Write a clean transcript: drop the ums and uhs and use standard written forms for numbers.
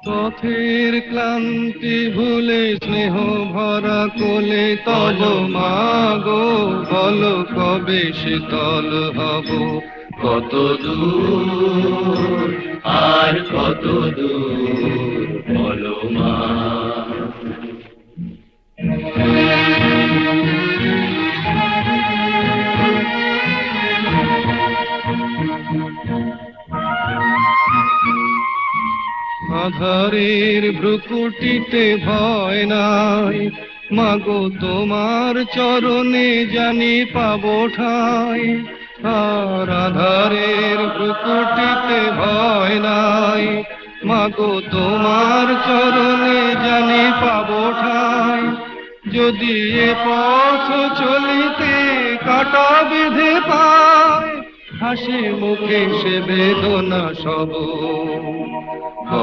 পথের ক্লান্তি ভুলে স্নেহ ভরা কোলে তব মাগো, বলো কবে শীতল হব। কত দূর আর কত দূর বলো মা। আধারের ভ্রুকুটিতে ভয় নাই, মাগো তোমার চরণে জানি পাবো ঠাই। আর আধারের ভ্রুকুটিতে ভয় নাই, মাগো তোমার চরণে জানি পাবো ঠাই। যদি এ পথ চলিতে কাটা বেঁধে পায়, হাসি মুখে সে বেদনা সব